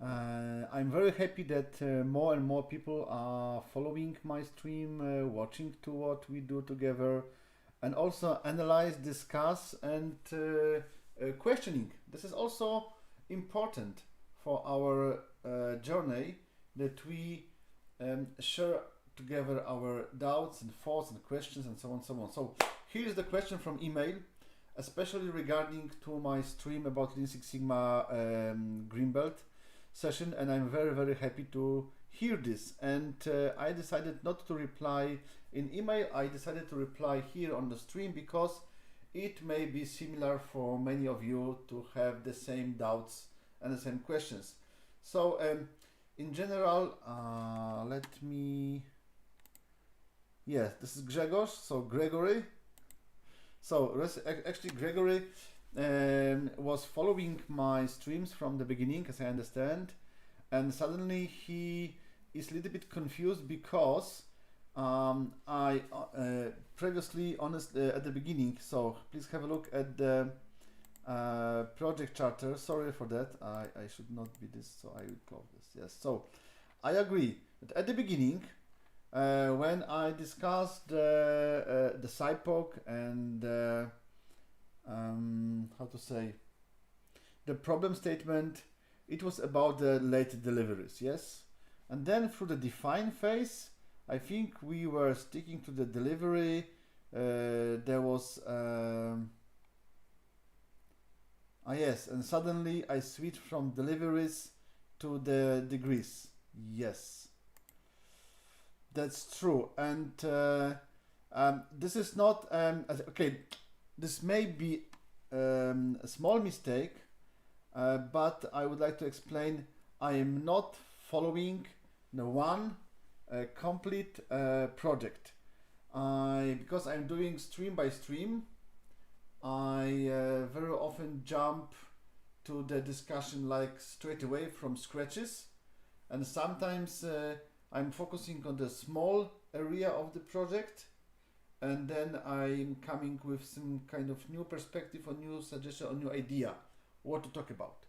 I'm very happy that more and more people are following my stream, watching to what we do together, and also analyze, discuss, and questioning. This is also important for our journey that we share together our doubts and thoughts and questions and so on, so on. So here is the question from email, especially regarding to my stream about Lean Six Sigma Greenbelt session, and I'm very happy to hear this. And I decided not to reply in email. I decided to reply here on the stream because it may be similar for many of you to have the same doubts and the same questions. So in general, let me. Yes, this is Grzegorz. So Gregory. So actually, Gregory was following my streams from the beginning, as I understand, and suddenly he is a little bit confused because I previously, at the beginning. So please have a look at the project charter. Sorry for that. I should not be this, so I will close this. Yes. So I agree that at the beginning, when I discussed the SIPOC and how to say, the problem statement, it was about the late deliveries, yes? And then through the define phase, I think we were sticking to the delivery. There was yes, and suddenly I switched from deliveries to the degrees. Yes, that's true. And this is not okay. This may be a small mistake, but I would like to explain. I am not following the one complete project. Because I'm doing stream by stream, I very often jump to the discussion like straight away from scratches, and sometimes I'm focusing on the small area of the project, and then I'm coming with some kind of new perspective or new suggestion or new idea what to talk about.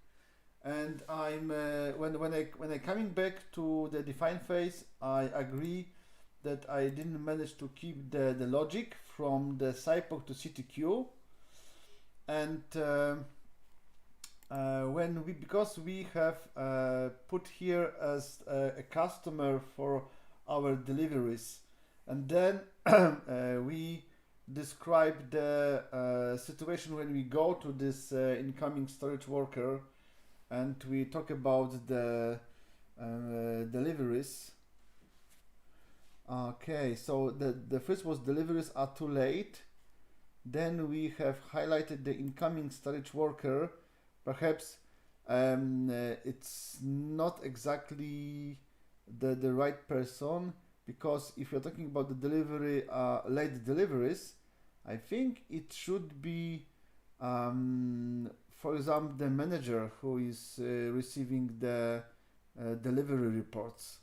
And I'm when I coming back to the define phase, I agree that I didn't manage to keep the logic from the SIPOC to CTQ, and because we have put here as a customer for our deliveries, and then we describe the situation when we go to this incoming storage worker, and we talk about the deliveries. Okay, so the first was deliveries are too late. Then we have highlighted the incoming storage worker. Perhaps it's not exactly the right person, because if you're talking about the delivery, late deliveries, I think it should be, for example, the manager who is receiving the delivery reports.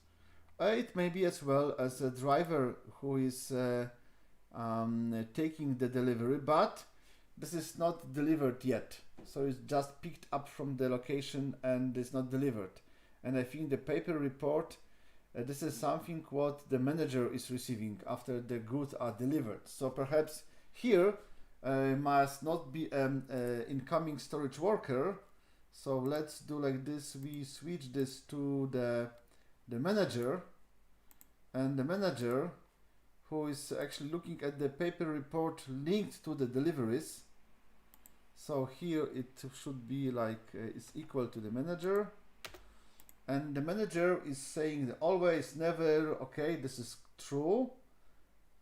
It may be as well as a driver who is taking the delivery, but this is not delivered yet. So it's just picked up from the location and it's not delivered. And I think the paper report, this is something what the manager is receiving after the goods are delivered. So perhaps here must not be incoming storage worker. So let's do like this. We switch this to the manager, and the manager who is actually looking at the paper report linked to the deliveries. So here it should be like it's equal to the manager, and the manager is saying always, never. Okay, this is true.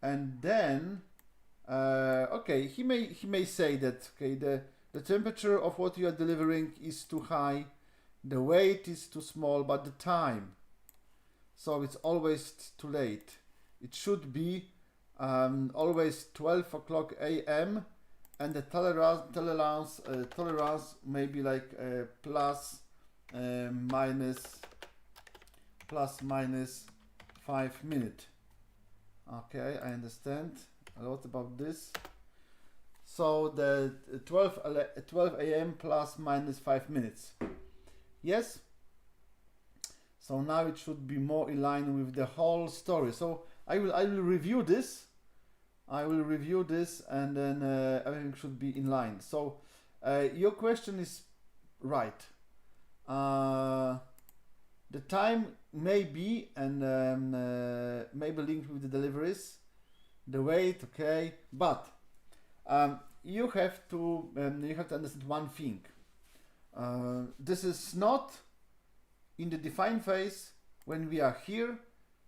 And then okay, he may say that okay, the temperature of what you are delivering is too high, the weight is too small, but the time, so it's always too late. It should be always 12 o'clock a.m. and the tolerance may be like plus minus 5 minutes. Okay, I understand a lot about this. So the 12 a.m. plus minus 5 minutes. Yes. So now it should be more in line with the whole story. So I will review this. I will review this, and then everything should be in line. So your question is right. The time may be and maybe linked with the deliveries, the weight, okay, but you have to understand one thing. This is not in the define phase. When we are here,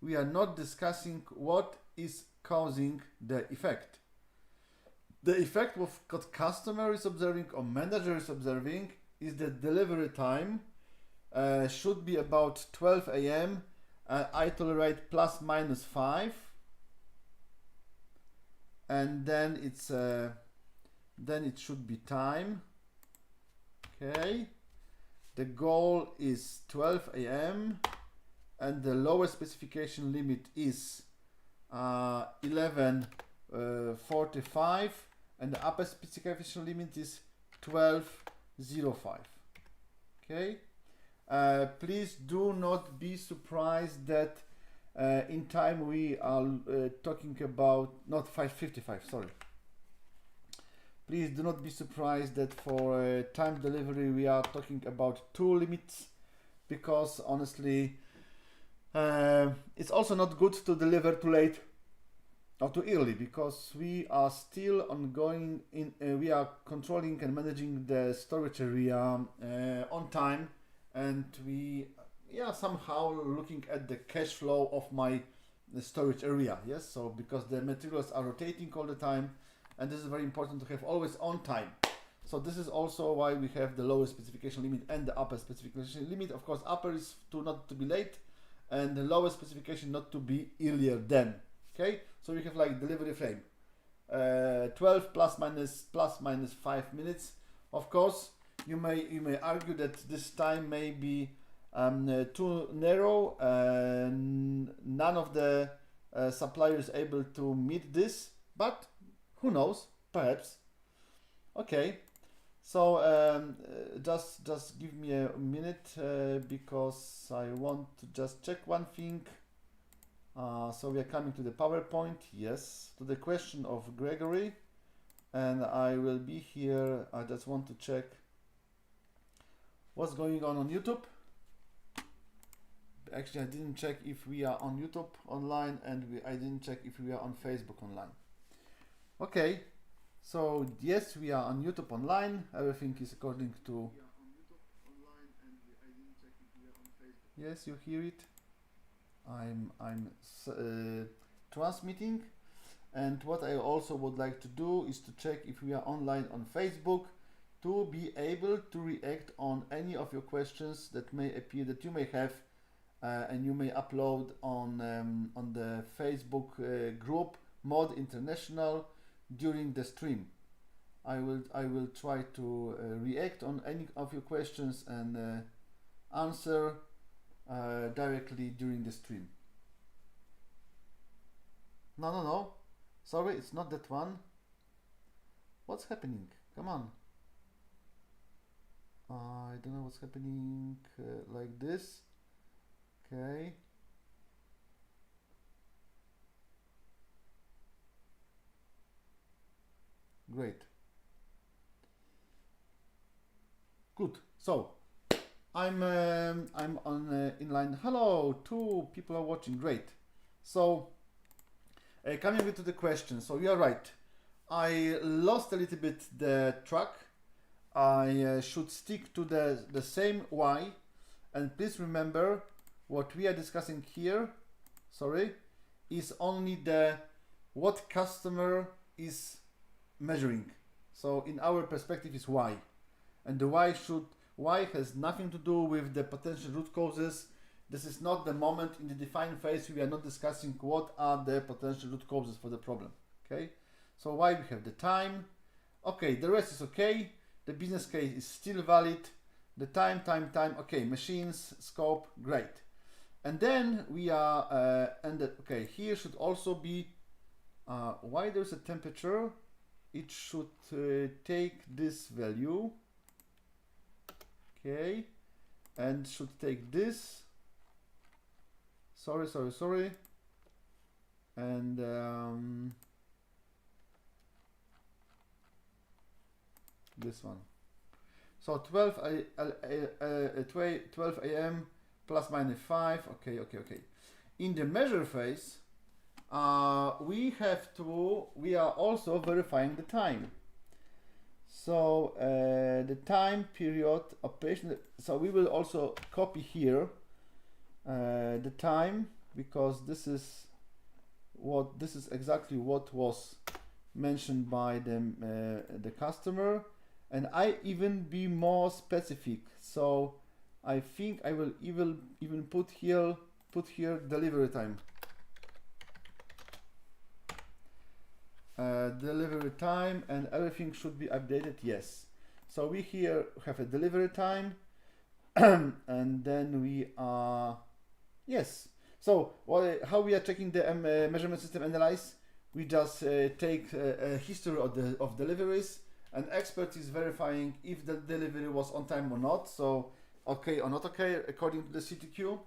we are not discussing what is causing the effect. The effect of what customer is observing or manager is observing is that delivery time should be about 12 a.m. I tolerate plus minus 5, and then it's then it should be time. Okay, the goal is 12 a.m. and the lower specification limit is 11:45, and the upper specification limit is 12:05. Okay, please do not be surprised that in time we are talking about not 5:55. Sorry. Please do not be surprised that for time delivery we are talking about 2 limits, because honestly it's also not good to deliver too late or too early, because we are still ongoing in we are controlling and managing the storage area on time, and we somehow looking at the cash flow of my storage area. Yes, so because the materials are rotating all the time, and this is very important to have always on time. So this is also why we have the lowest specification limit and the upper specification limit. Of course, upper is to not to be late, and the lowest specification not to be earlier than. Okay, so we have like delivery frame 12 plus minus 5 minutes. Of course, you may argue that this time may be too narrow. None of the suppliers able to meet this, but who knows? Perhaps. Okay. So just give me a minute because I want to just check one thing. So we are coming to the PowerPoint, yes, to the question of Gregory, and I will be here. I just want to check what's going on YouTube. Actually, I didn't check if we are on YouTube online, and I didn't check if we are on Facebook online. Okay, so yes, we are on YouTube online. Everything is according to. Yes, you hear it. I'm transmitting, and what I also would like to do is to check if we are online on Facebook, to be able to react on any of your questions that may appear that you may have, and you may upload on the Facebook group Mod International during the stream. I will try to react on any of your questions and answer directly during the stream. No, sorry, it's not that one. What's happening? Come on. I don't know what's happening like this. Okay. Great. Good. So I'm on in line. Hello, 2 people are watching. Great. So coming to the question. So you are right. I lost a little bit the track. I should stick to the same why, and please remember what we are discussing here. Sorry, is only the what customer is measuring. So in our perspective is why, and the why has nothing to do with the potential root causes. This is not the moment in the define phase. We are not discussing what are the potential root causes for the problem. Okay, so why we have the time. Okay, the rest is okay. The business case is still valid. The time. Okay, machines, scope, great. And then we are okay, here should also be why there's a temperature. It should take this value, okay, and should take this, sorry. And this one. So 12 a.m. plus minus 5. Okay. In the measure phase, we are also verifying the time. So the time period operation. So we will also copy here the time, because this is exactly what was mentioned by the customer. And I even be more specific. So I think I will even put here delivery time. Delivery time, and everything should be updated. Yes. So we here have a delivery time, and then we are yes. So how we are checking the measurement system analyze? We just take a history of deliveries. An expert is verifying if the delivery was on time or not. So okay or not okay according to the CTQ.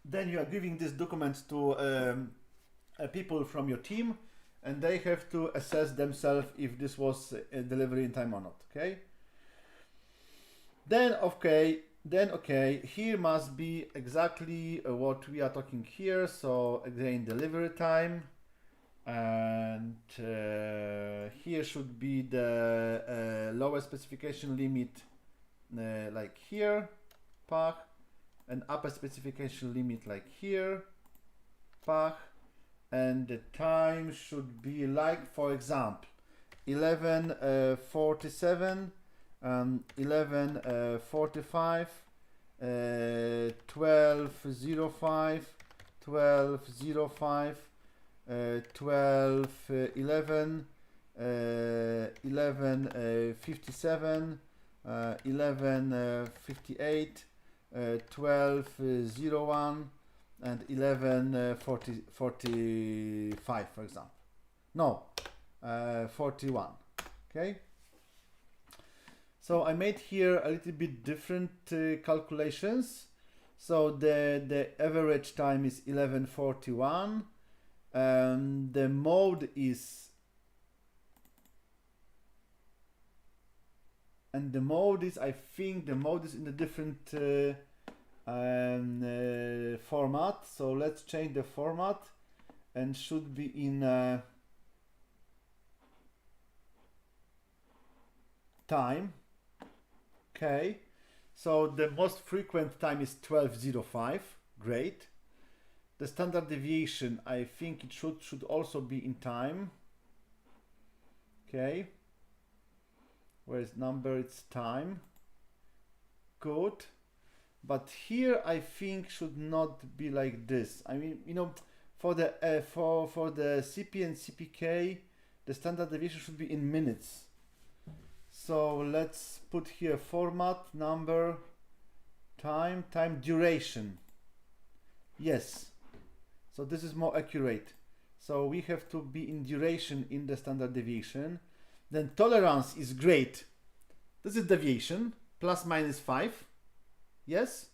Then you are giving this document to people from your team, and they have to assess themselves if this was a delivery in time or not. Okay. Then here must be exactly what we are talking here. So again, delivery time. And here should be the lower specification limit, like here, pach, and upper specification limit like here, pach, and the time should be like, for example, 11:47, 11:45, 12:05, 12:05. 12:11, 11:57, 11:58, 12:01, and 11:45, for example. No, 41. Okay. So I made here a little bit different calculations. So the average time is 11:41. The mode is, I think the mode is in a different format. So let's change the format, and should be in time. Okay, so the most frequent time is 12:05. Great. The standard deviation, I think it should also be in time. Okay. Where is number? It's time. Good. But here I think should not be like this. I mean, you know, for the CP and CPK, the standard deviation should be in minutes. So let's put here format, number, time duration. Yes. So this is more accurate. So we have to be in duration in the standard deviation. Then tolerance is great. This is deviation, plus minus 5. Yes,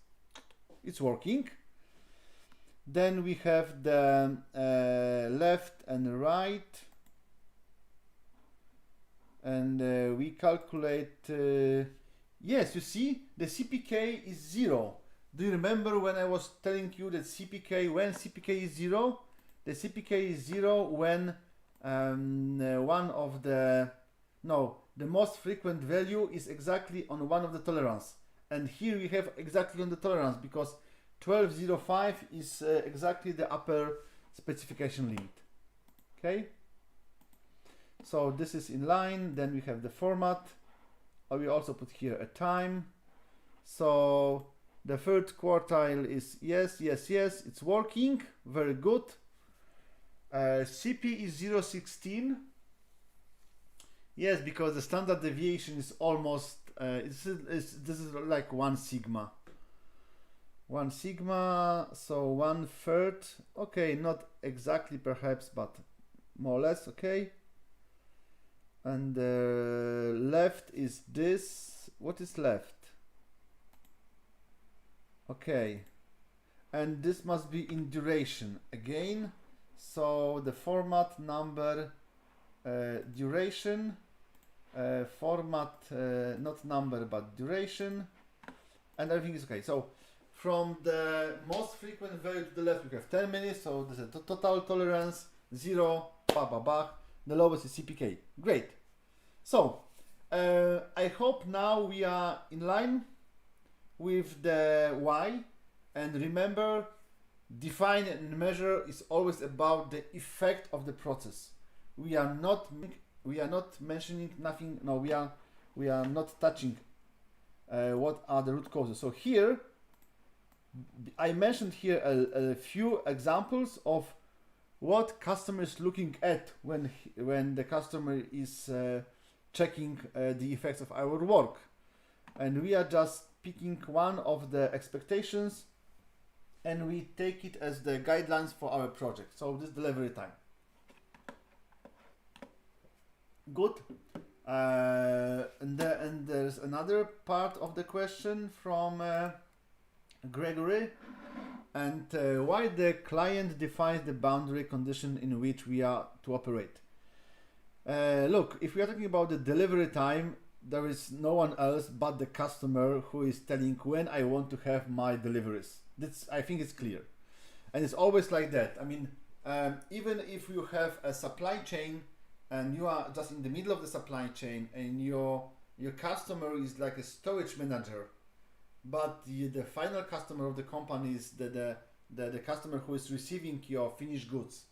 it's working. Then we have the left and right. And we calculate, yes, you see, the CPK is 0. Do you remember when I was telling you that when CPK is 0? The CPK is 0 when the most frequent value is exactly on one of the tolerance. And here we have exactly on the tolerance, because 12:05 is exactly the upper specification limit. Okay? So this is in line. Then we have the format. We also put here a time. So the third quartile is yes, it's working, very good. CP is 0.16. Yes, because the standard deviation is almost, this is like 1 sigma. 1 sigma, so 1/3. Okay, not exactly perhaps, but more or less, okay. And left is this. What is left? Okay, and this must be in duration again. So the format, number, duration, format, not number but duration, and everything is okay. So from the most frequent value to the left we have 10 minutes, so this is the total tolerance, 0, the lowest is CPK. Great. So I hope now we are in line with the why, and remember, define and measure is always about the effect of the process. We are not mentioning nothing. No, we are not touching what are the root causes. So here I mentioned here a few examples of what customer is looking at when the customer is checking the effects of our work, and we are just picking one of the expectations and we take it as the guidelines for our project. So this delivery time. Good. And there's another part of the question from Gregory, and why the client defines the boundary condition in which we are to operate. Look, if we are talking about the delivery time, there is no one else but the customer who is telling when I want to have my deliveries. That's, I think it's clear, and it's always like that. I mean, even if you have a supply chain and you are just in the middle of the supply chain and your customer is like a storage manager, but the final customer of the company is the customer who is receiving your finished goods.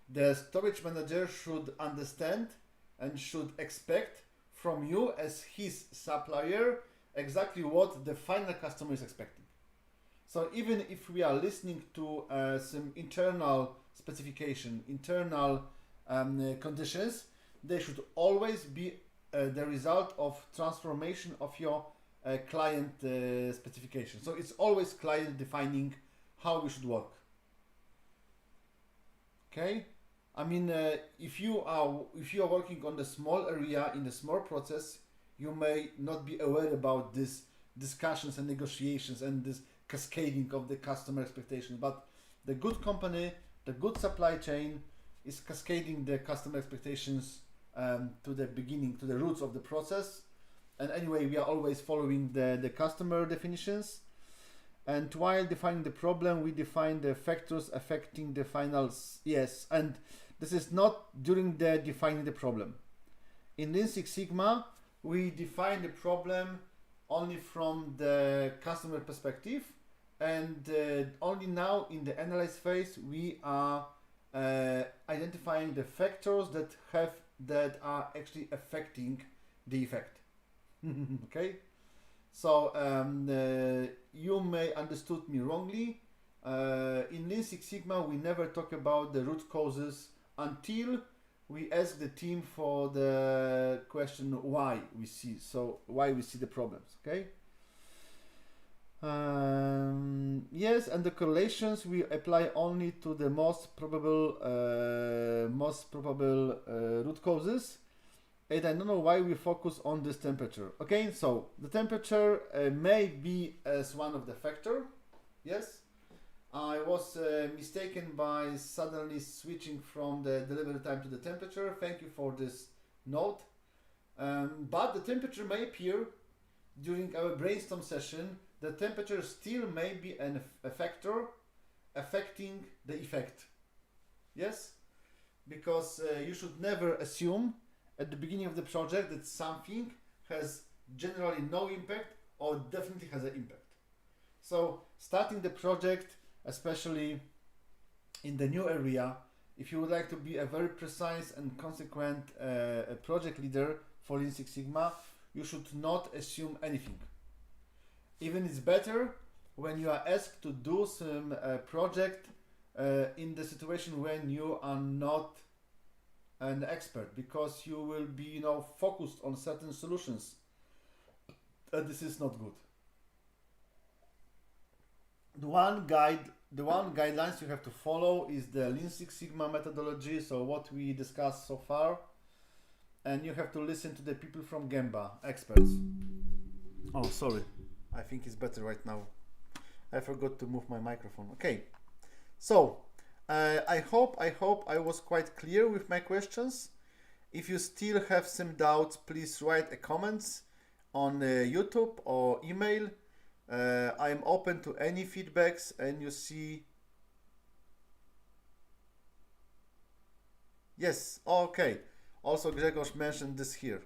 The storage manager should understand and should expect from you as his supplier exactly what the final customer is expecting. So even if we are listening to some internal specification, internal conditions, they should always be the result of transformation of your client specification. So it's always client defining how we should work. Okay, I mean, if you are working on the small area in the small process, you may not be aware about this discussions and negotiations and this cascading of the customer expectations. But the good company, the good supply chain, is cascading the customer expectations to the beginning, to the roots of the process. And anyway, we are always following the customer definitions. And while defining the problem, we define the factors affecting the finals. Yes, and this is not during the defining the problem. In Lean Six Sigma, we define the problem only from the customer perspective, and only now in the analyze phase we are identifying the factors that are actually affecting the effect. Okay. So you may understood me wrongly. In Lean Six Sigma, we never talk about the root causes until we ask the team for the question why we see the problems. Okay. Yes, and the correlations we apply only to the most probable root causes. And I don't know why we focus on this temperature. Okay, so the temperature may be as one of the factor. Yes, I was mistaken by suddenly switching from the delivery time to the temperature. Thank you for this note. But the temperature may appear during our brainstorm session. The temperature still may be a factor affecting the effect. Yes, because you should never assume at the beginning of the project that something has generally no impact or definitely has an impact. So starting the project, especially in the new area, if you would like to be a very precise and consequent project leader for Lean Six Sigma, you should not assume anything. Even it's better when you are asked to do some project in the situation when you are not an expert, because you will be focused on certain solutions. This is not good. The one guidelines you have to follow is the Lean Six Sigma methodology, so what we discussed so far, and you have to listen to the people from Gemba, experts. Oh, sorry, I think it's better right now. I forgot to move my microphone. Okay, so I hope I was quite clear with my questions. If you still have some doubts, please write a comments on YouTube or email. I'm open to any feedbacks, and you see. Yes, okay. Also, Grzegorz mentioned this here.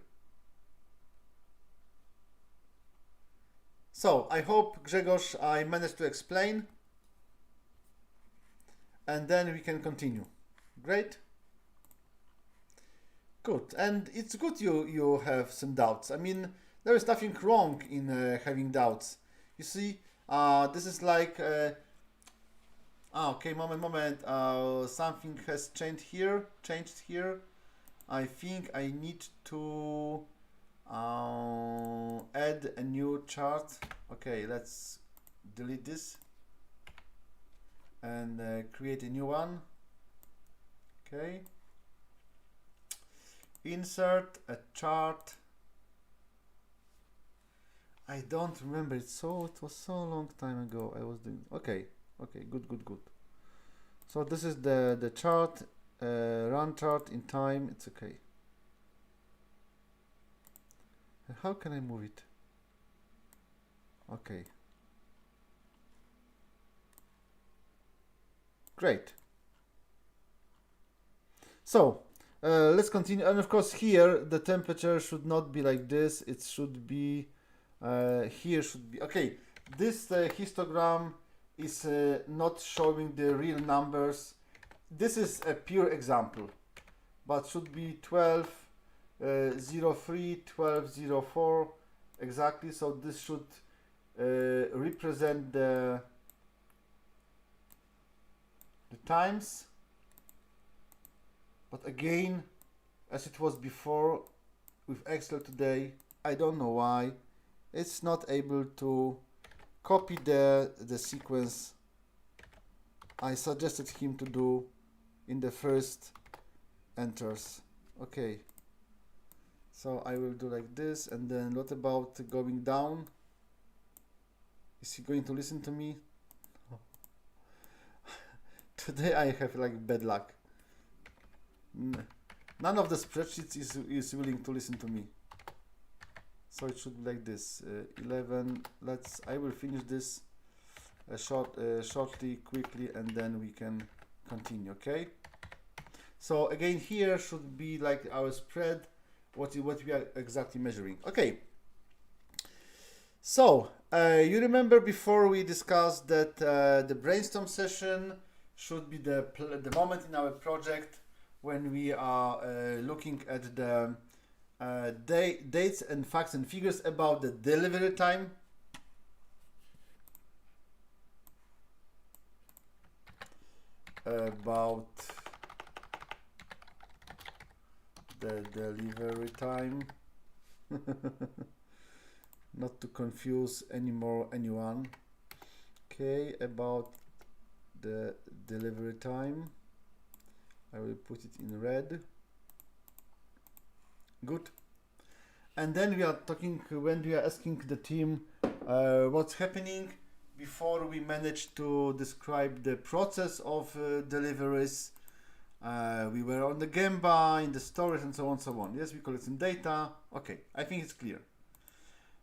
So, I hope, Grzegorz, I managed to explain. And then we can continue. Great. Good. And it's good you have some doubts. I mean, there is nothing wrong in having doubts. You see, this is like... okay, moment. Something has changed here. I think I need to add a new chart. Okay, let's delete this and create a new one. Okay, insert a chart. I don't remember it, so it was so long time ago I was doing. Okay, good. So this is the chart, run chart in time. It's okay. How can I move it? Okay. Great. So let's continue. And of course here the temperature should not be like this. It should be here should be okay. This histogram is not showing the real numbers. This is a pure example, but should be 1203 1204 exactly. So this should represent the times, but again, as it was before with Excel today, I don't know why it's not able to copy the sequence I suggested him to do in the first enters. Okay, so I will do like this, and then what about going down? Is he going to listen to me? Today I have like bad luck. None of the spreadsheets is willing to listen to me. So it should be like this. 11. I will finish this shortly, quickly, and then we can continue. Okay. So again, here should be like our spread. What we are exactly measuring. Okay. So you remember before we discussed that the brainstorm session should be the moment in our project when we are looking at the dates and facts and figures about the delivery time. About the delivery time. Not to confuse anyone. Okay, about the delivery time. I will put it in red. Good. And then we are talking when we are asking the team what's happening before we manage to describe the process of deliveries. We were on the Gemba, in the storage, and so on. Yes, we collect some data. Okay, I think it's clear.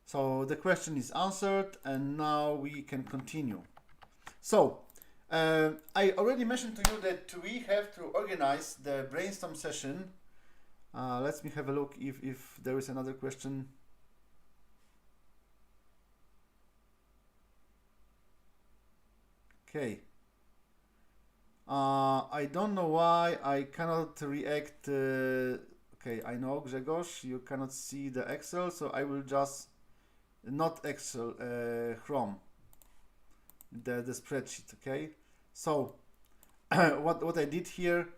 So the question is answered, and now we can continue. So I already mentioned to you that we have to organize the brainstorm session. Let me have a look if there is another question. Okay. I don't know why I cannot react. Okay, I know, Grzegorz, you cannot see the Excel, so I will just not Excel, Chrome, the spreadsheet. Okay, so what I did here.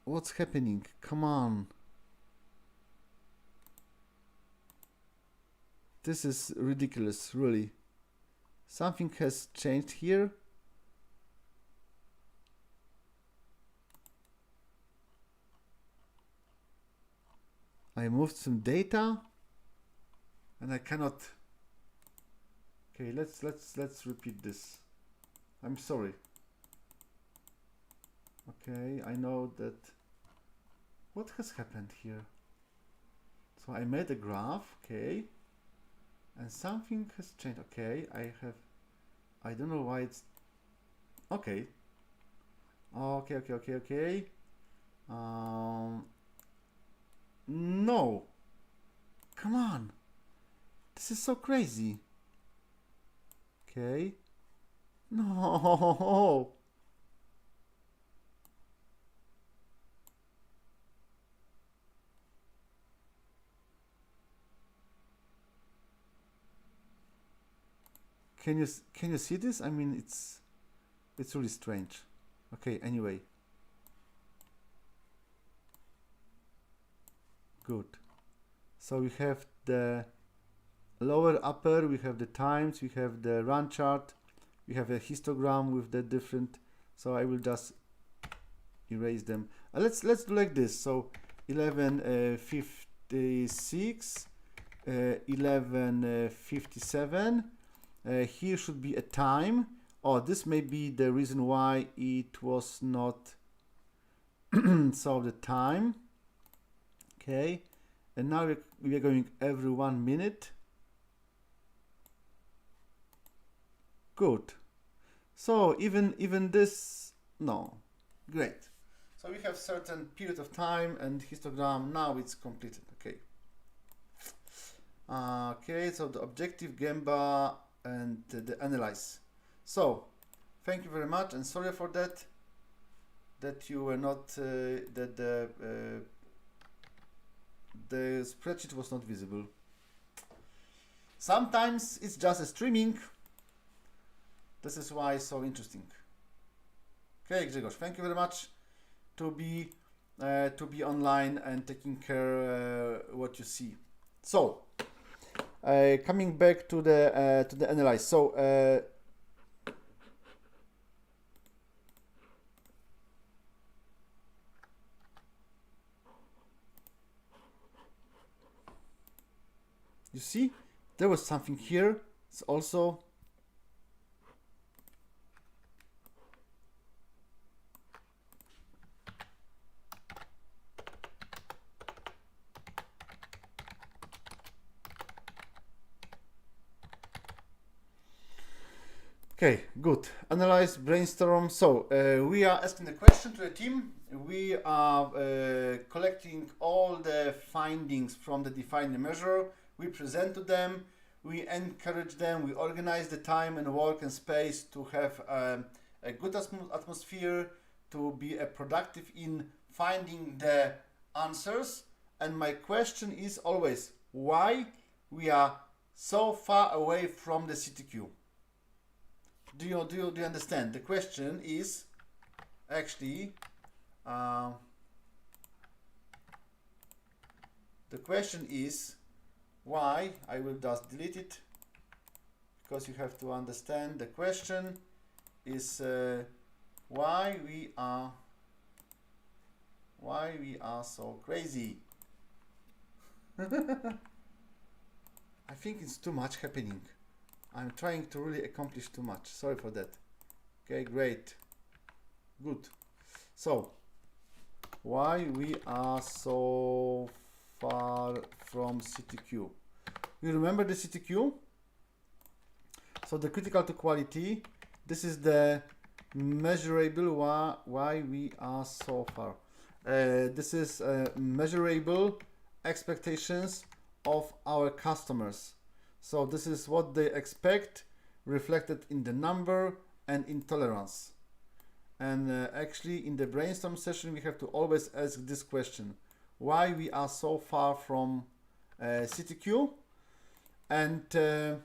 What's happening? Come on. This is ridiculous, really. Something has changed here. I moved some data and I cannot. Okay, let's repeat this. I'm sorry. Okay, I know that. What has happened here? So I made a graph, okay, and something has changed. Okay, I don't know why it's okay. Okay. No, come on, this is so crazy. Okay, no. Can you see this? I mean, it's really strange. Okay, anyway. Good. So we have the lower upper, we have the times, we have the run chart, we have a histogram with the different. So I will just erase them. Let's do like this. So 11:56, 11:57. Here should be a time. Oh, this may be the reason why it was not. So the time. Okay, and now we are going every 1 minute. Good. So even this, no, great. So we have certain period of time and histogram. Now it's completed. Okay. Okay. So the objective, Gemba, and the analyze. So thank you very much, and sorry for that. That you were not that the spreadsheet was not visible. Sometimes it's just a streaming. This is why it's so interesting. Okay, Grzegorz, thank you very much to be online and taking care what you see. So coming back to the analyze. So you see, there was something here. It's also okay, good. Analyze, brainstorm. So we are asking the question to the team. We are collecting all the findings from the defined measure. We present to them. We encourage them. We organize the time and work and space to have a good atmosphere, to be productive in finding the answers. And my question is always, why we are so far away from the CTQ? Do you understand? The question is actually the question is why. I will just delete it because you have to understand. The question is why we are so crazy. I think it's too much happening. I'm trying to really accomplish too much. Sorry for that. Okay, great. Good. So, why we are so far from CTQ? You remember the CTQ? So the critical to quality. This is the measurable why we are so far. This is measurable expectations of our customers. So this is what they expect reflected in the number and in tolerance. And actually in the brainstorm session we have to always ask this question: why we are so far from CTQ? And the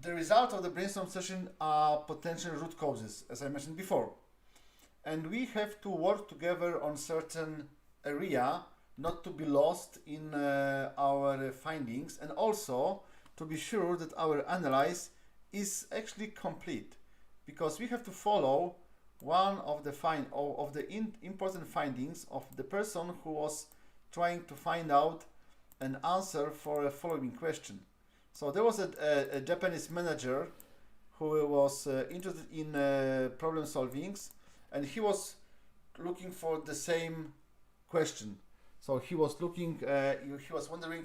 result of the brainstorm session are potential root causes, as I mentioned before. And we have to work together on certain area, not to be lost in our findings, and also to be sure that our analyze is actually complete, because we have to follow one of the important findings of the person who was trying to find out an answer for a following question. So there was a Japanese manager who was interested in problem solvings, and he was looking for the same question. So he was looking, he was wondering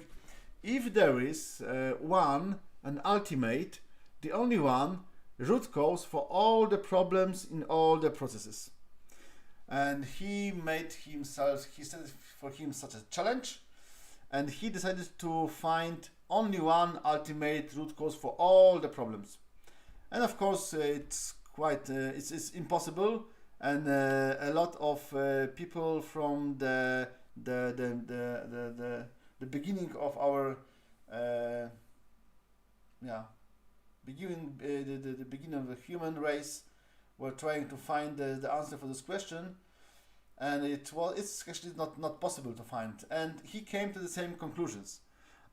if there is an ultimate, the only one, root cause for all the problems in all the processes. And he set for him such a challenge, and he decided to find only one ultimate root cause for all the problems. And of course, it's quite it's impossible, and a lot of people from the beginning of our the beginning of the human race were trying to find the answer for this question, and it's actually not possible to find. And he came to the same conclusions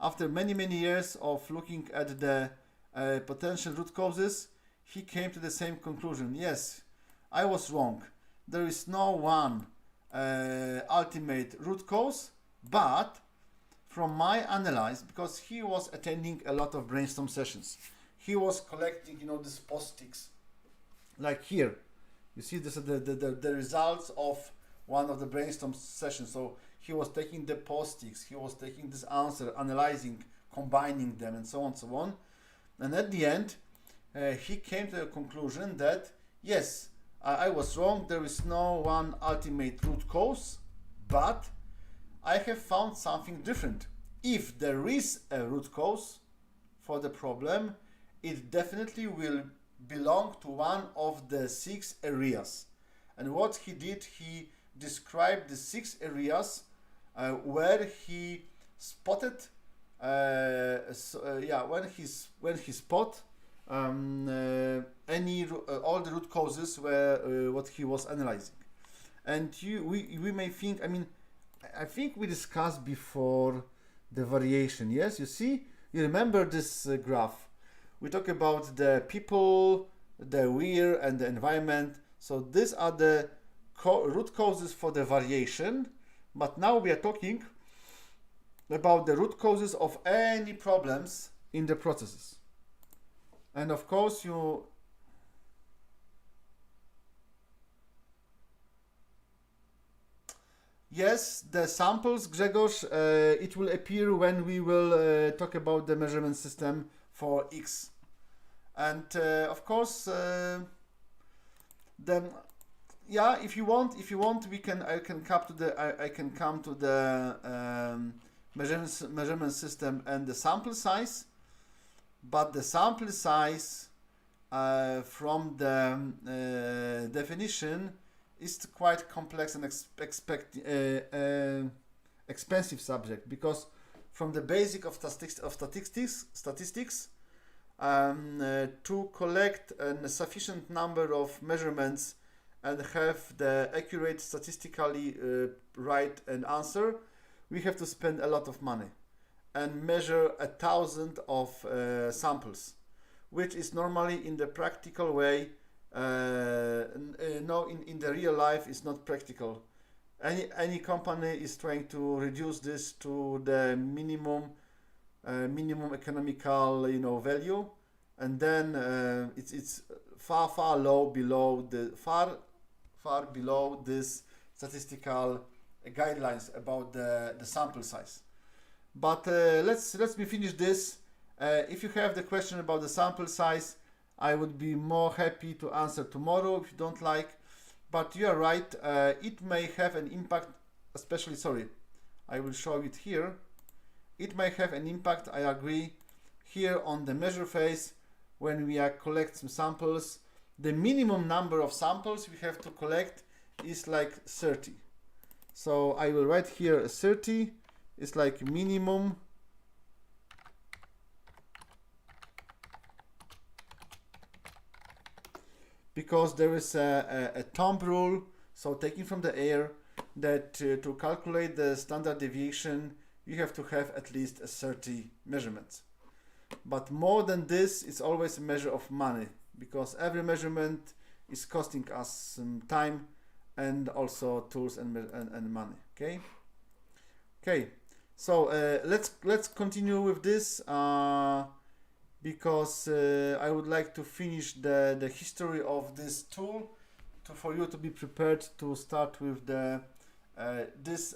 after many years of looking at the potential root causes. He came to the same conclusion. Yes, I was wrong. There is no one ultimate root cause, but from my analyze, because he was attending a lot of brainstorm sessions, he was collecting, these post-its. Like here, you see this the results of one of the brainstorm sessions. So he was taking the post-its, he was taking this answer, analyzing, combining them, and so on. And at the end, he came to the conclusion that yes, I was wrong. There is no one ultimate root cause, but I have found something different. If there is a root cause for the problem, it definitely will belong to one of the 6 areas. And what he did, he described the 6 areas where he spotted when he spot all the root causes were what he was analyzing. And we may think, I think we discussed before the variation. Yes, you remember this graph. We talk about the people, the where, and the environment. So these are the root causes for the variation. But now we are talking about the root causes of any problems in the processes. And of course, yes, the samples, Grzegorz, it will appear when we will talk about the measurement system for X. And of course, then, yeah, if you want, I can come to the measurement system and the sample size. But the sample size from the definition is quite complex and expensive subject, because from the basic of statistics to collect a sufficient number of measurements and have the accurate statistically right an answer, we have to spend a lot of money and measure 1,000 of samples, which is normally in the practical way. No, in the real life is not practical. Any company is trying to reduce this to the minimum economical value, and then it's far low below the far below this statistical guidelines about the sample size. But let me finish this. If you have the question about the sample size, I would be more happy to answer tomorrow if you don't like. But you are right, it may have an impact, especially, I will show it here. It may have an impact, I agree, here on the measure phase when we are collect some samples. The minimum number of samples we have to collect is like 30. So I will write here 30 is like minimum because there is a thumb rule, so taking from the air, that to calculate the standard deviation you have to have at least 30 measurements. But more than this, it's always a measure of money, because every measurement is costing us some time and also tools and money. Okay, Okay, so let's continue with this because I would like to finish the history of this tool for you to be prepared to start with the this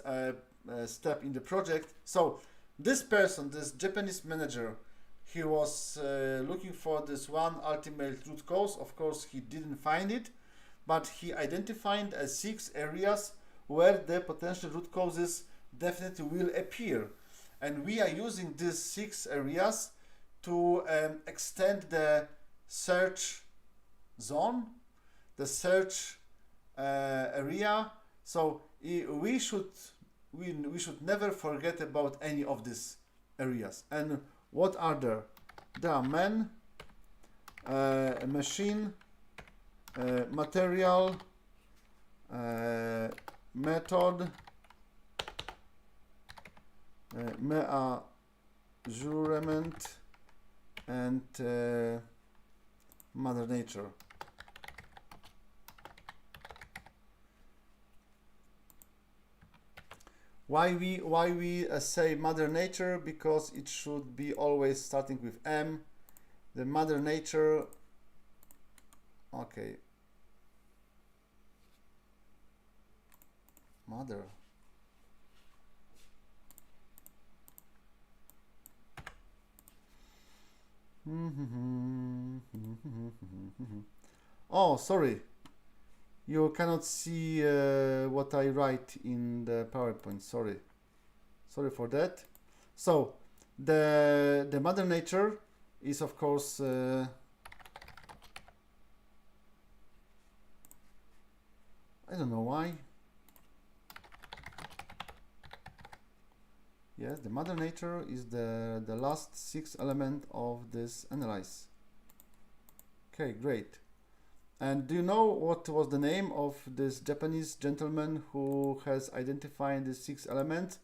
step in the project. So this person, this Japanese manager, he was looking for this one ultimate root cause. Of course, he didn't find it, but he identified 6 areas where the potential root causes definitely will appear. And we are using these 6 areas to extend the search zone, the search area. So we should never forget about any of these areas. And what are there? There are man, machine, material, method, measurement, and Mother Nature. Why we say Mother Nature? Because it should be always starting with M. The Mother Nature. Okay. Mother. Oh, sorry. You cannot see what I write in the PowerPoint. Sorry for that. So the Mother Nature is, of course, I don't know why. Yes, the Mother Nature is the last 6 element of this analyze. Okay, great. And do you know what was the name of this Japanese gentleman who has identified the 6 elements?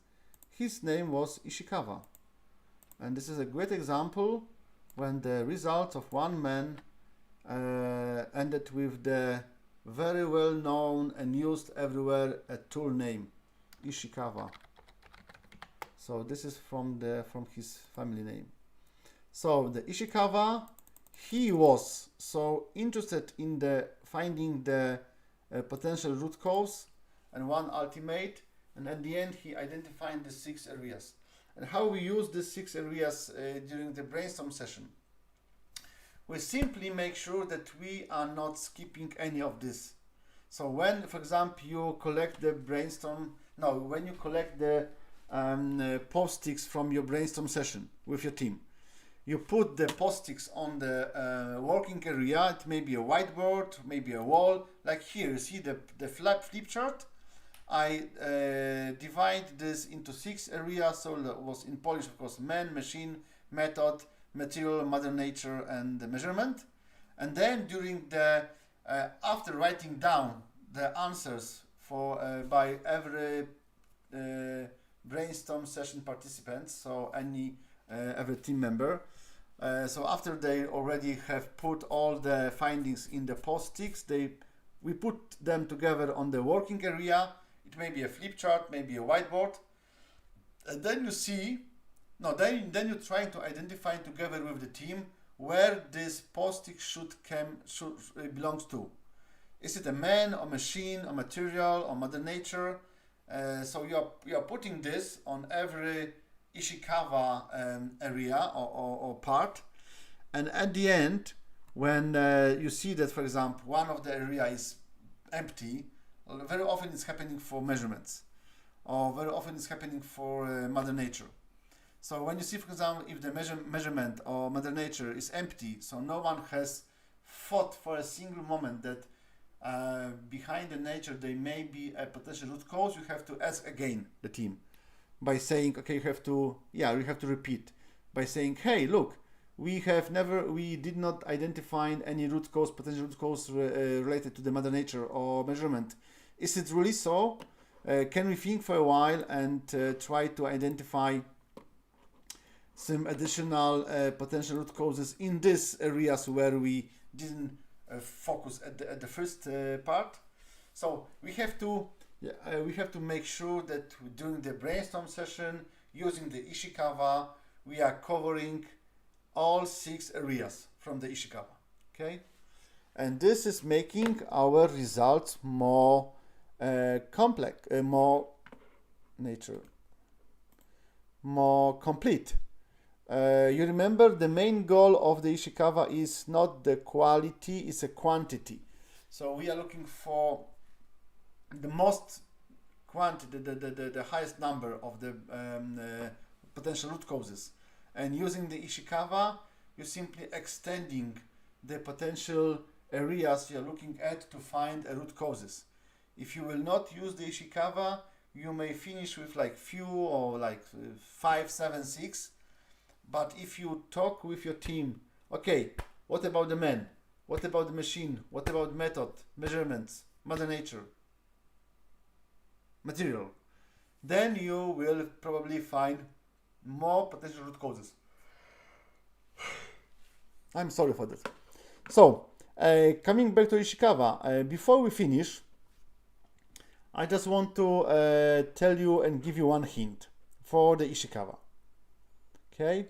His name was Ishikawa. And this is a great example when the results of one man ended with the very well known and used everywhere a tool name, Ishikawa. So this is from his family name. So the Ishikawa, he was so interested in the finding the potential root cause and one ultimate, and at the end he identified the 6 areas. And how we use these 6 areas during the brainstorm session? We simply make sure that we are not skipping any of this. So when, for example, you collect the when you collect the post-its from your brainstorm session with your team, you put the post-its on the working area. It may be a whiteboard, maybe a wall. Like here, you see the flip chart. I divide this into 6 areas. So it was in Polish, of course, man, machine, method, material, Mother Nature, and the measurement. And then during the after writing down the answers for by every brainstorm session participants, so every team member. So after they already have put all the findings in the post-its, we put them together on the working area. It may be a flip chart, maybe a whiteboard, and then you see. No, then you're trying to identify together with the team where this post-it should belongs to. Is it a man, or machine, or material, or Mother Nature? So you are putting this on every Ishikawa area or part, and at the end, when you see that, for example, one of the area is empty, very often it's happening for measurements, or very often it's happening for Mother Nature. So when you see, for example, if the measurement or Mother Nature is empty, so no one has thought for a single moment that behind the nature there may be a potential root cause, you have to ask again the team by saying, okay, you have to repeat by saying, hey, look, we did not identify any potential root cause related to the Mother Nature or measurement. Is it really so? Can we think for a while and try to identify some additional potential root causes in these areas where we didn't focus at the first part? So we have to Yeah, we have to make sure that during the brainstorm session, using the Ishikawa, we are covering all 6 areas from the Ishikawa. Okay, and this is making our results more complex, more complete. You remember the main goal of the Ishikawa is not the quality, it's a quantity. So we are looking for the most quantity, the highest number of the potential root causes. And using the Ishikawa, you're simply extending the potential areas you're looking at to find a root causes. If you will not use the Ishikawa, you may finish with like few or like 5, 7, 6. But if you talk with your team, okay, what about the man? What about the machine? What about method, measurements, mother nature, material? Then you will probably find more potential root causes. I'm sorry for that. So, coming back to Ishikawa, before we finish, I just want to tell you and give you one hint for the Ishikawa. Okay?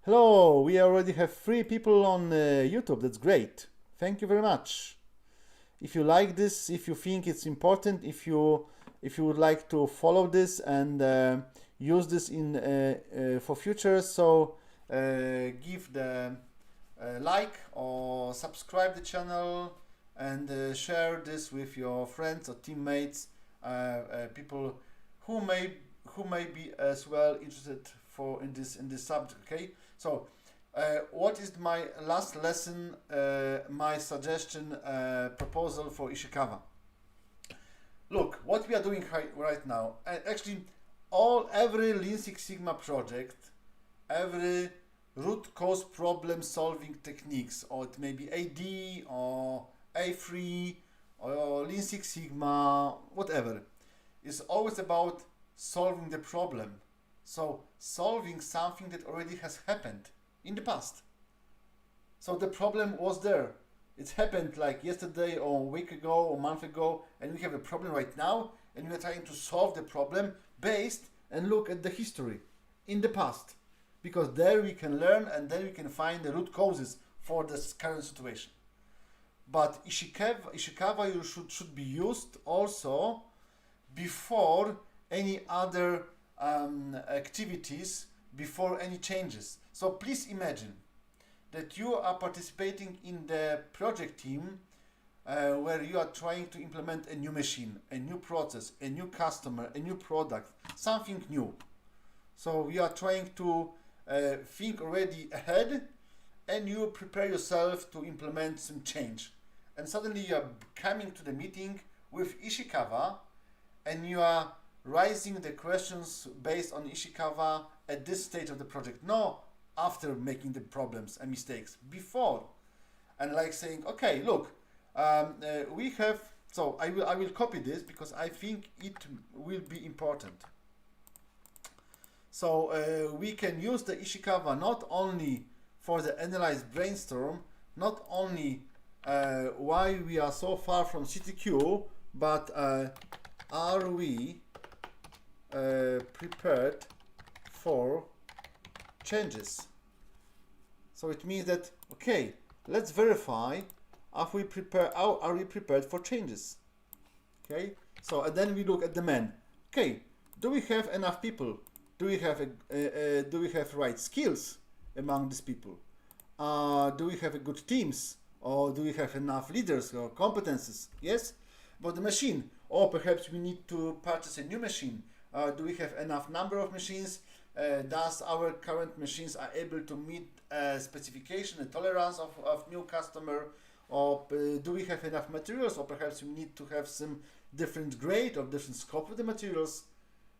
Hello, we already have 3 people on YouTube. That's great. Thank you very much. If you like this, if you think it's important, if you would like to follow this and use this in for future, so give the like or subscribe the channel and share this with your friends or teammates, people who may be as well interested in this subject. Okay, so what is my last lesson, my suggestion, proposal for Ishikawa? Look, what we are doing right now, actually every Lean Six Sigma project, every root cause problem solving techniques, or it may be AD or A3 or Lean Six Sigma, whatever, is always about solving the problem. So solving something that already has happened in the past. So the problem was there. It happened like yesterday or a week ago or a month ago, and we have a problem right now, and we are trying to solve the problem based and look at the history in the past. Because there we can learn and then we can find the root causes for this current situation. But Ishikawa should be used also before any other activities, before any changes. So please imagine that you are participating in the project team where you are trying to implement a new machine, a new process, a new customer, a new product, something new. So you are trying to think already ahead, and you prepare yourself to implement some change. And suddenly you are coming to the meeting with Ishikawa, and you are raising the questions based on Ishikawa at this stage of the project. No, after making the problems and mistakes, before. And like saying, okay, look, we have, so I will copy this because I think it will be important. So we can use the Ishikawa not only for the analyze brainstorm, not only why we are so far from CTQ, but are we prepared for changes? So it means that, okay, let's verify are we prepared for changes. Okay, so and then we look at the man. Okay, do we have enough people? Do we have right skills among these people? Do we have a good teams, or do we have enough leaders or competences? Yes, but the machine, or perhaps we need to purchase a new machine. Do we have enough number of machines? Does our current machines are able to meet specification and tolerance of new customer? Or do we have enough materials, or perhaps we need to have some different grade or different scope of the materials?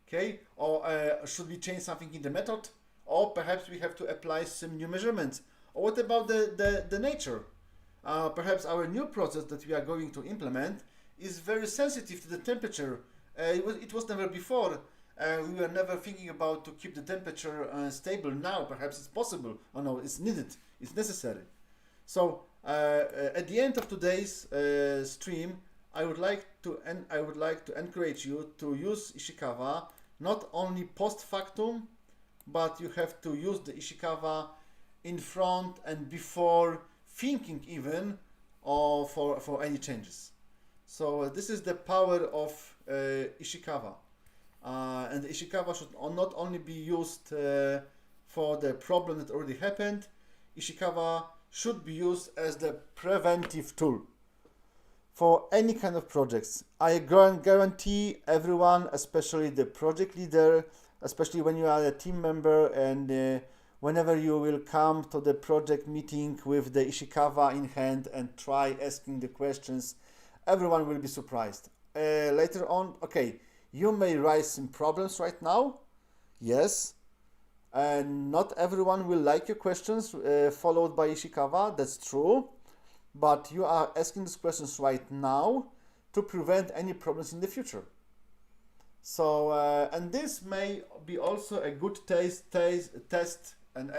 Okay, or should we change something in the method? Or perhaps we have to apply some new measurements. Or what about the nature? Perhaps our new process that we are going to implement is very sensitive to the temperature. It was never before. We were never thinking about to keep the temperature stable. Now perhaps it's possible. Oh no, it's needed. It's necessary. So at the end of today's stream, I would like to encourage you to use Ishikawa not only post factum, but you have to use the Ishikawa in front and before thinking even for any changes. So this is the power of Ishikawa. And Ishikawa should not only be used for the problem that already happened. Ishikawa should be used as the preventive tool for any kind of projects. I guarantee everyone, especially the project leader, especially when you are a team member, and whenever you will come to the project meeting with the Ishikawa in hand and try asking the questions, everyone will be surprised. Later on, okay, you may raise some problems right now, yes, and not everyone will like your questions followed by Ishikawa, that's true, but you are asking these questions right now to prevent any problems in the future. So, and this may be also a good test and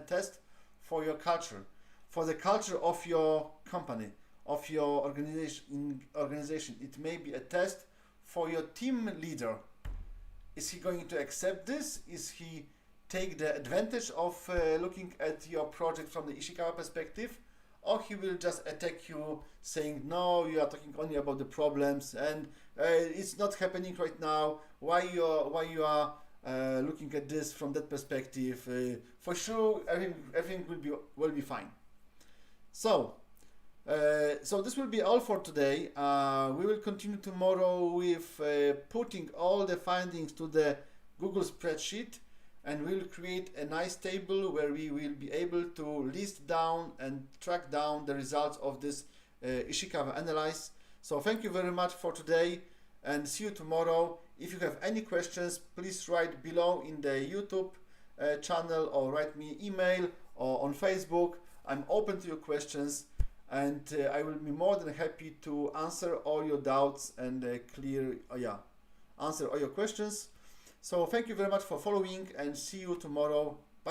test for your culture, for the culture of your company, of your organization. It may be a test for your team leader. Is he going to accept this? Is he take the advantage of looking at your project from the Ishikawa perspective, or he will just attack you saying, no, you are talking only about the problems and it's not happening right now. Why you are looking at this from that perspective? For sure, everything will be fine. So this will be all for today. We will continue tomorrow with putting all the findings to the Google spreadsheet, and we'll create a nice table where we will be able to list down and track down the results of this Ishikawa analyze. So thank you very much for today and see you tomorrow. If you have any questions, please write below in the YouTube channel or write me email or on Facebook. I'm open to your questions, and I will be more than happy to answer all your doubts and answer all your questions. So thank you very much for following, and see you tomorrow.